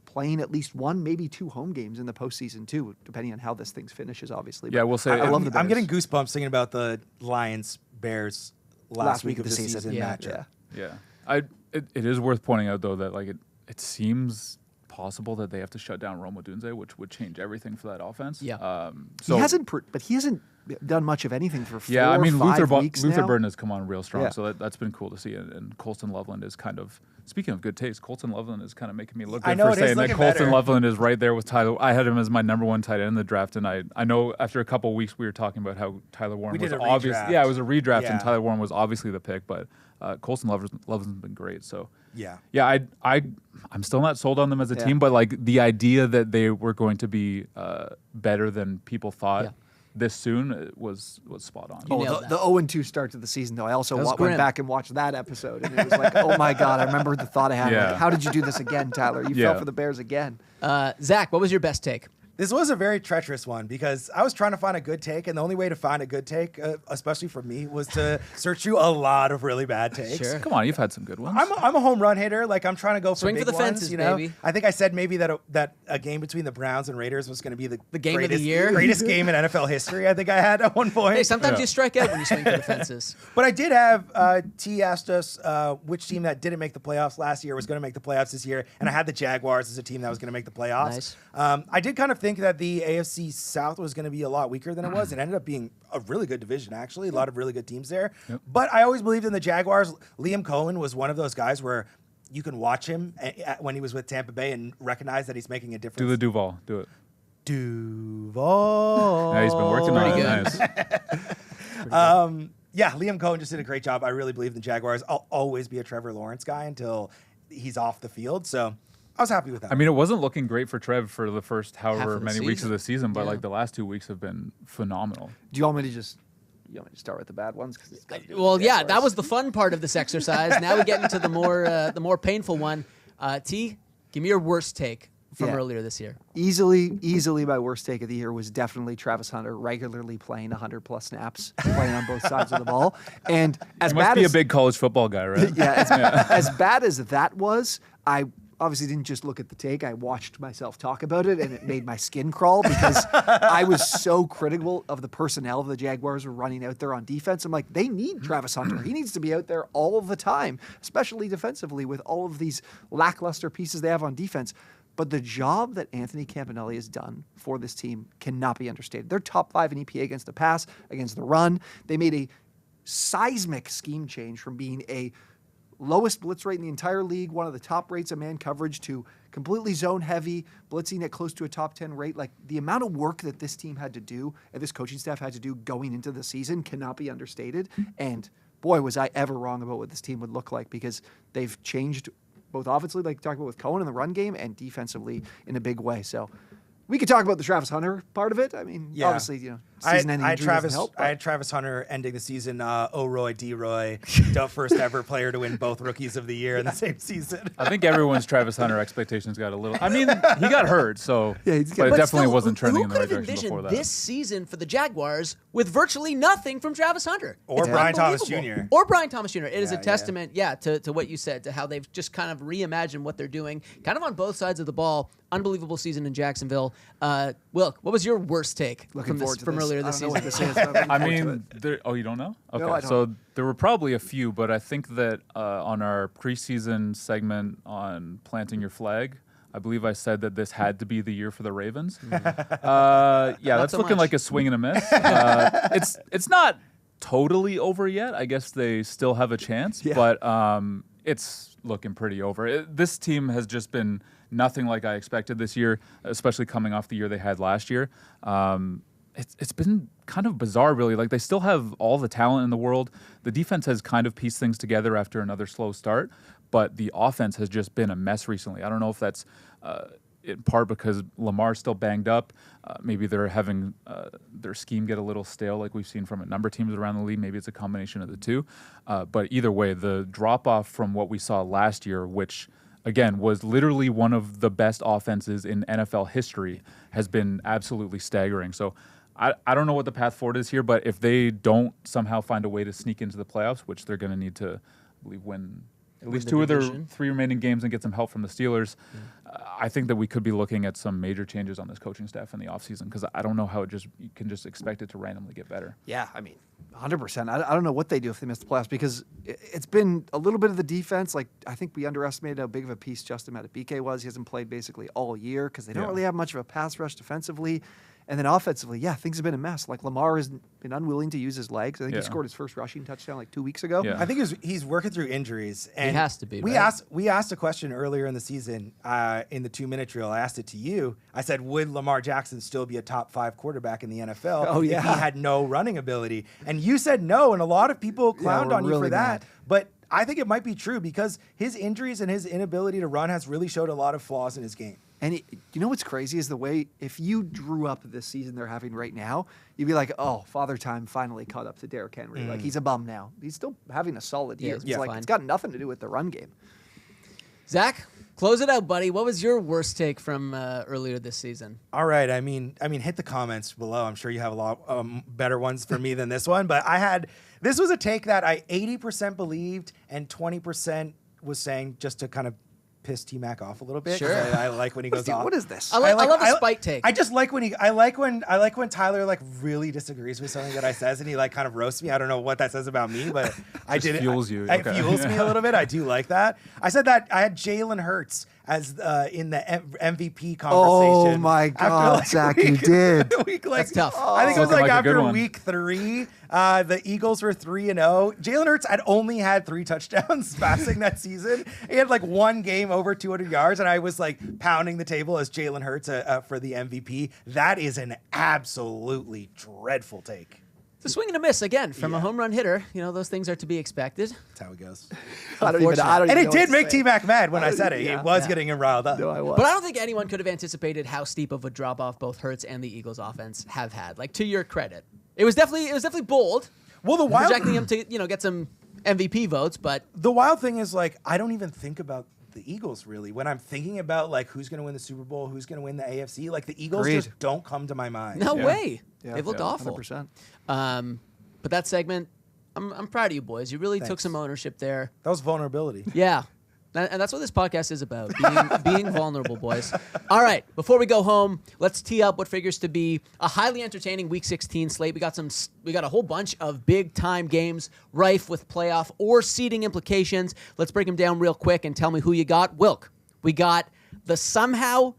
playing at least 1, maybe 2 home games in the postseason too, depending on how this thing finishes, obviously. Yeah, But we'll say I love the Bears. I'm getting goosebumps thinking about the Lions-Bears last week of the season Yeah. matchup. Yeah. It is worth pointing out, though, that it seems possible that they have to shut down Rome Odunze, which would change everything for that offense. Yeah. He hasn't done much of anything for 4 Yeah, I mean, or 5 weeks Luther now. Burden has come on real strong, Yeah. so that's been cool to see. And Colston Loveland is kind of, speaking of good taste, Colston Loveland is kind of making me look I good know for it is saying that looking Colston better. Loveland is right there with Tyler. I had him as my number 1 tight end in the draft, and I know after a couple of weeks we were talking about how Tyler Warren We was did a obvious. redraft. Yeah, it was a redraft, Yeah. and Tyler Warren was obviously the pick, but Colston Loveland's been great. So Yeah. yeah, I'm still not sold on them as a team, but the idea that they were going to be better than people thought. Yeah. This soon was spot on. You nailed The that. 0-2 start to the season, though. I also was went grim. back and watched that episode, and it was like, oh my God, I remember the thought I had. Yeah. Like, how did you do this again, Tyler? You Yeah. fell for the Bears again. Zach, what was your best take? This was a very treacherous one because I was trying to find a good take, and the only way to find a good take, especially for me, was to search through a lot of really bad takes. Sure. Come on, you've had some good ones. I'm a home run hitter. Like I'm trying to go for Swing for big the ones, fences, you know? baby. I think I said maybe that a game between the Browns and Raiders was going to be the game of the greatest, year? greatest game in NFL history. I think I had at one point. Hey, sometimes Yeah. you strike out when you swing for the fences. But I did have T asked us which team that didn't make the playoffs last year was going to make the playoffs this year, and I had the Jaguars as a team that was going to make the playoffs. Nice. I did kind of think that the AFC South was going to be a lot weaker than it was. It ended up being a really good division, actually. A lot of really good teams there. Yep. But I always believed in the Jaguars. Liam Cohen was one of those guys where you can watch him when he was with Tampa Bay and recognize that he's making a difference. Do the Duval. Do it. Duval. Yeah, he's been working on Pretty it. good. Nice. Yeah, Liam Cohen just did a great job. I really believe in the Jaguars. I'll always be a Trevor Lawrence guy until he's off the field. So I was happy with that. I mean, it wasn't looking great for Trev for the first Half however of the many weeks of season. the season, but Yeah. the last 2 weeks have been phenomenal. Do you want me to just start with the bad ones? Well, yeah, that was the fun part of this exercise. Now we get into the more painful one. T, give me your worst take from Yeah. earlier this year. Easily my worst take of the year was definitely Travis Hunter regularly playing 100-plus snaps, playing on both sides of the ball. And as You must bad be as a big college football guy, right? as bad as that was, I obviously didn't just look at the take. I watched myself talk about it, and it made my skin crawl because I was so critical of the personnel of the Jaguars were running out there on defense. I'm like, they need Travis Hunter. He needs to be out there all of the time, especially defensively with all of these lackluster pieces they have on defense. But the job that Anthony Campanelli has done for this team cannot be understated. They're top 5 in EPA against the pass, against the run. They made a seismic scheme change from being a lowest blitz rate in the entire league, one of the top rates of man coverage, to completely zone heavy, blitzing at close to a top 10 rate. Like the amount of work that this team had to do and this coaching staff had to do going into the season cannot be understated. And boy, was I ever wrong about what this team would look like, because they've changed both offensively, like talked about with Cohen in the run game, and defensively in a big way. So we could talk about the Travis Hunter part of it. I mean, Yeah. obviously, season-ending injury doesn't help. I had Travis Hunter ending the season, Roy, D-Roy, the first ever player to win both Rookies of the Year in the same season. I think everyone's Travis Hunter expectations got a little. I mean, he got hurt, so Yeah, but it But definitely still, wasn't trending who in the right could have direction before envisioned that. this season for the Jaguars with virtually nothing from Travis Hunter? Or It's Brian Thomas unbelievable. Jr. Or Brian Thomas Jr. It is a Yeah, testament, to what you said, to how they've just kind of reimagined what they're doing, kind of on both sides of the ball. Unbelievable season in Jacksonville. Wilk, what was your worst take Looking forward to from this. earlier I this don't know what season? this is, but I'm I looking forward mean, to it. you don't know? Okay, I don't. so there were probably a few, but I think that on our preseason segment on planting your flag, I believe I said that this had to be the year for the Ravens. That's so looking much. like a swing and a miss. It's not totally over yet. I guess they still have a chance, but it's looking pretty over. This team has just been nothing like I expected this year, especially coming off the year they had last year. It's been kind of bizarre, really. Like, they still have all the talent in the world. The defense has kind of pieced things together after another slow start, but the offense has just been a mess recently. I don't know if that's in part because Lamar's still banged up. Maybe they're having their scheme get a little stale, like we've seen from a number of teams around the league. Maybe it's a combination of the two. But either way, the drop-off from what we saw last year, which, again, was literally one of the best offenses in NFL history, has been absolutely staggering. So I don't know what the path forward is here, but if they don't somehow find a way to sneak into the playoffs, which they're going to need to, I believe, win at least two of their 3 remaining games and get some help from the Steelers, I think that we could be looking at some major changes on this coaching staff in the offseason, because I don't know how you can just expect it to randomly get better. Yeah, I mean, 100%. I don't know what they do if they miss the playoffs, because it's been a little bit of the defense. Like, I think we underestimated how big of a piece Justin Madubuike was. He hasn't played basically all year because they don't really have much of a pass rush defensively. And then offensively, things have been a mess. Like, Lamar has been unwilling to use his legs. I think he scored his first rushing touchdown like 2 weeks ago. Yeah. I think he's working through injuries. And he has to be, we right? We asked a question earlier in the season in the 2-minute drill. I asked it to you. I said, would Lamar Jackson still be a top 5 quarterback in the NFL if he had no running ability? And you said no, and a lot of people clowned on you really for that. mad. But I think it might be true, because his injuries and his inability to run has really showed a lot of flaws in his game. And you know what's crazy is the way, if you drew up this season they're having right now, you'd be like, oh, Father Time finally caught up to Derrick Henry. Like, he's a bum now. He's still having a solid year. he's It's fine. it's got nothing to do with the run game. Zach, close it out, buddy. What was your worst take from earlier this season? All right. I mean, hit the comments below. I'm sure you have a lot better ones for me than this one. But this was a take that I 80% believed and 20% was saying just to kind of piss T-Mac off a little bit. Sure. I like when he goes off. What is this? I love a spike take. I just like when I like when Tyler like really disagrees with something that I says, and he like kind of roasts me. I don't know what that says about me, but I did it. Fuels you. It fuels me a little bit. I do like that. I said that I had Jalen Hurts as in the MVP conversation. Oh my God, Zach, you did. That's tough. I think it was Looking like like a good after one. week 3, the Eagles were 3-0. Jalen Hurts had only had 3 touchdowns passing that season. He had like one game over 200 yards, and I was like pounding the table as Jalen Hurts for the MVP. That is an absolutely dreadful take. It's a swing and a miss again from a home run hitter. You know, those things are to be expected. That's how it goes. I don't even And know it what did to make say. T-Mac mad when I said it. Yeah. It was getting him riled up. No, I was. But I don't think anyone could have anticipated how steep of a drop off both Hurts and the Eagles offense have had. Like, to your credit, it was definitely bold. Well, the wild Projecting him to get some MVP votes, but The wild thing is, like, I don't even think about the Eagles, really. When I'm thinking about, like, who's going to win the Super Bowl, who's going to win the AFC, like, the Eagles Agreed. just don't come to my mind. no way. Yeah. They've looked awful. 100%. But that segment, I'm proud of you boys. You really took Thanks. some ownership there. That was vulnerability. Yeah. And that's what this podcast is about, being vulnerable, boys. All right, before we go home, let's tee up what figures to be a highly entertaining Week 16 slate. We got a whole bunch of big-time games rife with playoff or seeding implications. Let's break them down real quick and tell me who you got. Wilk, we got the somehow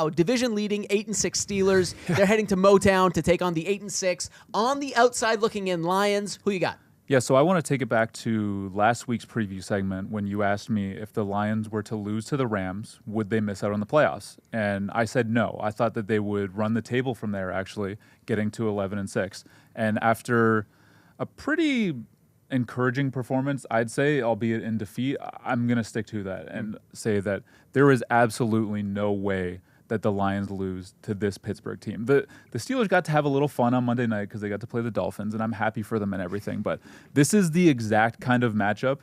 division-leading 8-6 Steelers. They're heading to Motown to take on the 8-6 on the outside looking in Lions. Who you got? Yeah, so I want to take it back to last week's preview segment when you asked me if the Lions were to lose to the Rams, would they miss out on the playoffs? And I said no. I thought that they would run the table from there, actually, getting to 11-6. And after a pretty encouraging performance, I'd say, albeit in defeat, I'm going to stick to that and say that there is absolutely no way that the Lions lose to this Pittsburgh team. The Steelers got to have a little fun on Monday night because they got to play the Dolphins, and I'm happy for them and everything. But this is the exact kind of matchup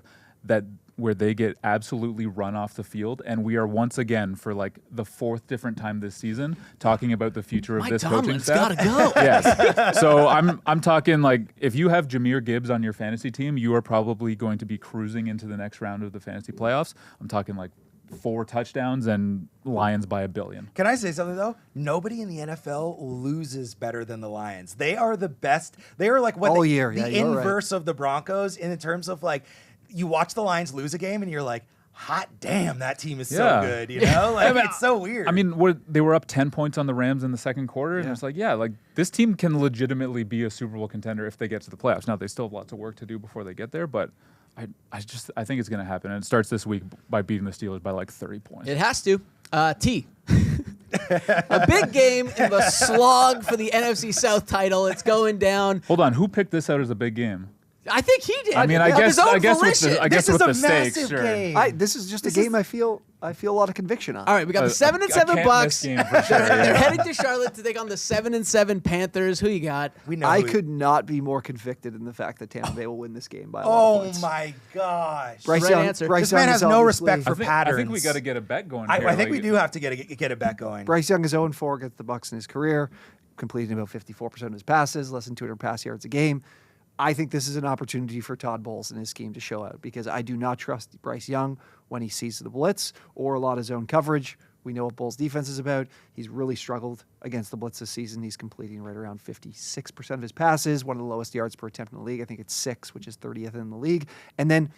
where they get absolutely run off the field, and we are once again, for like the 4th different time this season, talking about the future of this coaching staff. Gotta go. Yes. So I'm talking like if you have Jahmyr Gibbs on your fantasy team, you are probably going to be cruising into the next round of the fantasy playoffs. I'm talking like 4 touchdowns and Lions by 1 billion. Can I say something, though? Nobody in the NFL loses better than the Lions. They are the best. They are like what All the year. Yeah, you're right. inverse of the Broncos in terms of, like, you watch the Lions lose a game and you're like, hot damn, that team is so good, you know? Like, it's so weird. I mean, they were up 10 points on the Rams in the second quarter, and it's like, this team can legitimately be a Super Bowl contender if they get to the playoffs. Now, they still have lots of work to do before they get there, but I think it's going to happen. And it starts this week by beating the Steelers by like 30 points. It has to. T. A big game in the slog for the NFC South title. It's going down. Hold on. Who picked this out as a big game? I think he did. I mean, I guess with the stakes, sure. This is just a game I feel a lot of conviction on. All right, we got the 7-7 Bucks. Game for sure, They're heading to Charlotte to take on the 7-7 Panthers. Who you got? I could not be more convicted in the fact that Tampa Bay will win this game by a lot of points. Oh my gosh! Bryce Right Young, answer. This man has no respect for patterns. I think we got to get a bet going. I think we do have to get a bet going. Bryce Young is 0-4 against the Bucks in his career, completing about 54% of his passes, less than 200 pass yards a game. I think this is an opportunity for Todd Bowles and his scheme to show out because I do not trust Bryce Young when he sees the blitz or a lot of zone coverage. We know what Bowles' defense is about. He's really struggled against the blitz this season. He's completing right around 56% of his passes, one of the lowest yards per attempt in the league. I think it's 6, which is 30th in the league. And then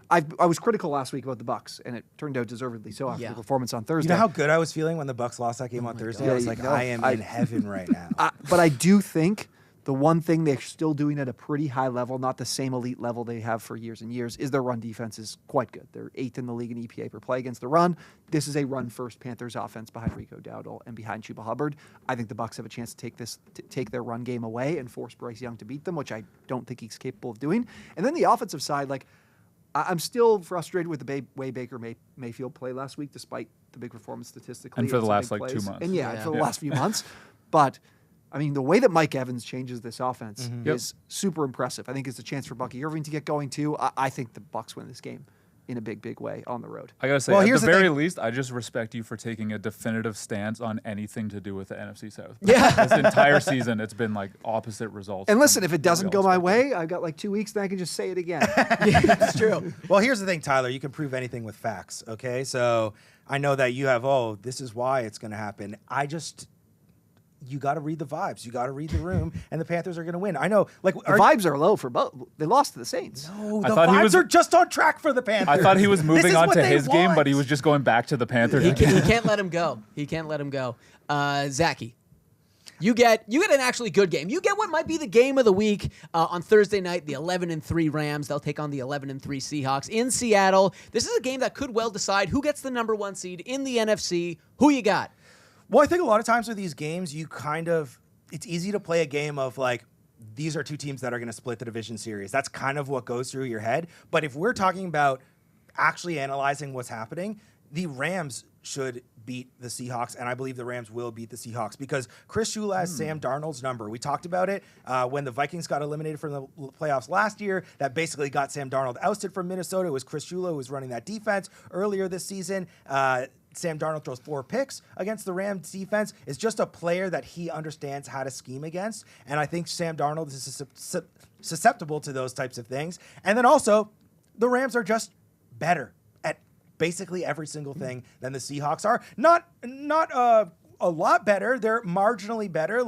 I was critical last week about the Bucs, and it turned out deservedly so after the performance on Thursday. You know how good I was feeling when the Bucs lost that game on Thursday? I was like, I am in heaven right now. But I do think the one thing they're still doing at a pretty high level, not the same elite level they have for years and years, is their run defense is quite good. They're 8th in the league in EPA per play against the run. This is a run-first Panthers offense behind Rico Dowdle and behind Chuba Hubbard. I think the Bucs have a chance to take their run game away and force Bryce Young to beat them, which I don't think he's capable of doing. And then the offensive side, I'm still frustrated with the way Baker Mayfield played last week, despite the big performance statistically. And for the last 2 months. And for the last few months. But I mean, the way that Mike Evans changes this offense is super impressive. I think it's a chance for Bucky Irving to get going too. I think the Bucs win this game in a big, big way on the road. I gotta say, at the very least, I just respect you for taking a definitive stance on anything to do with the NFC South. Yeah. This entire season, it's been like opposite results. And listen, if it doesn't go my way, I've got like 2 weeks, then I can just say it again. It's true. Well, here's the thing, Tyler. You can prove anything with facts, okay? So I know that you have, this is why it's going to happen. You got to read the vibes. You got to read the room, and the Panthers are going to win. I know, the vibes are low for both. They lost to the Saints. No, the vibes are just on track for the Panthers. I thought he was moving on to his game, but he was just going back to the Panthers. He can't let him go. He can't let him go. Zachy, you get an actually good game. You get what might be the game of the week on Thursday night. The 11-3 Rams. They'll take on the 11-3 Seahawks in Seattle. This is a game that could well decide who gets the number 1 seed in the NFC. Who you got? Well, I think a lot of times with these games, it's easy to play a game of these are two teams that are going to split the division series. That's kind of what goes through your head. But if we're talking about actually analyzing what's happening, the Rams should beat the Seahawks, and I believe the Rams will beat the Seahawks because Chris Shula has Sam Darnold's number. We talked about it when the Vikings got eliminated from the playoffs last year. That basically got Sam Darnold ousted from Minnesota. It was Chris Shula who was running that defense earlier this season. Sam Darnold throws 4 picks against the Rams defense. Is just a player that he understands how to scheme against. And I think Sam Darnold is susceptible to those types of things. And then also, the Rams are just better at basically every single thing than the Seahawks are. Not a lot better. They're marginally better.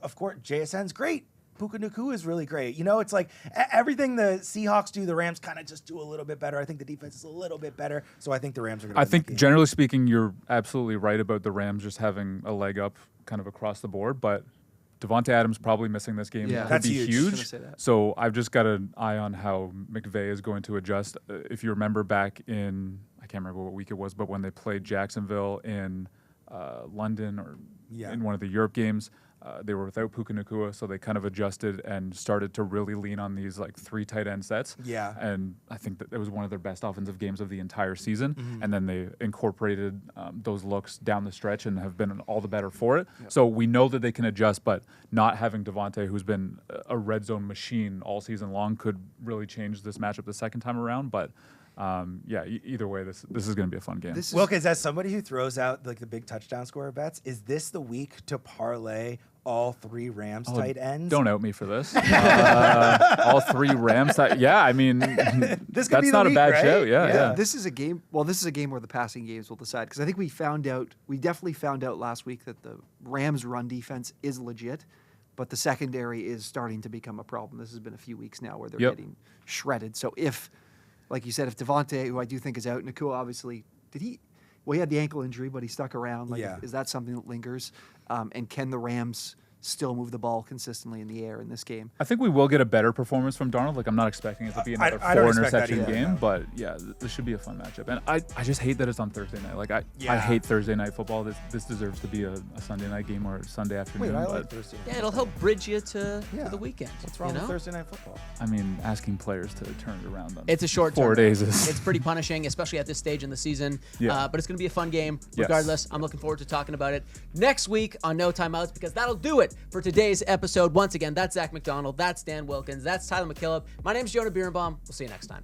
Of course, JSN's great. Puka Nacua is really great. It's like everything the Seahawks do, the Rams kind of just do a little bit better. I think the defense is a little bit better, so I think the Rams are going to win. I think, generally speaking, you're absolutely right about the Rams just having a leg up kind of across the board, but Devontae Adams probably missing this game could that's be huge. So I've just got an eye on how McVay is going to adjust. If you remember back in, I can't remember what week it was, but when they played Jacksonville in London or in one of the Europe games, they were without Puka Nacua, so they kind of adjusted and started to really lean on these 3 tight end sets. Yeah. And I think that it was one of their best offensive games of the entire season. And then they incorporated those looks down the stretch and have been all the better for it. Yep. So we know that they can adjust, but not having Devontae, who's been a red zone machine all season long, could really change this matchup the second time around. But either way, this is going to be a fun game. Wilkins, as somebody who throws out the big touchdown scorer bets, is this the week to parlay all 3 Rams tight ends? Don't out me for this. All 3 Rams. I mean, that's not a bad show. Yeah. This is a game. Well, this is a game where the passing games will decide because I think we definitely found out last week that the Rams' run defense is legit, but the secondary is starting to become a problem. This has been a few weeks now where they're getting shredded. So if like you said, if Devontae, who I do think is out, Nakua obviously, he had the ankle injury, but he stuck around. Like, is that something that lingers? And can the Rams still move the ball consistently in the air in this game? I think we will get a better performance from Darnold. Like, I'm not expecting it to be another 4-interception game, but yeah, this should be a fun matchup. And I just hate that it's on Thursday night. Like, I hate Thursday night football. This deserves to be a Sunday night game or a Sunday afternoon. Wait, I like Thursday night. Yeah, it'll help bridge you to the weekend. What's wrong with Thursday night football? I mean, asking players to turn it around on it's a short 4 days. It's pretty punishing, especially at this stage in the season. But it's going to be a fun game regardless. I'm looking forward to talking about it next week on No Timeouts, because that'll do it for today's episode. Once again, that's Zak McDonald, that's Dan Wilkins, that's Tyler MacKillop. My name's Jonah Birenbaum. We'll see you next time.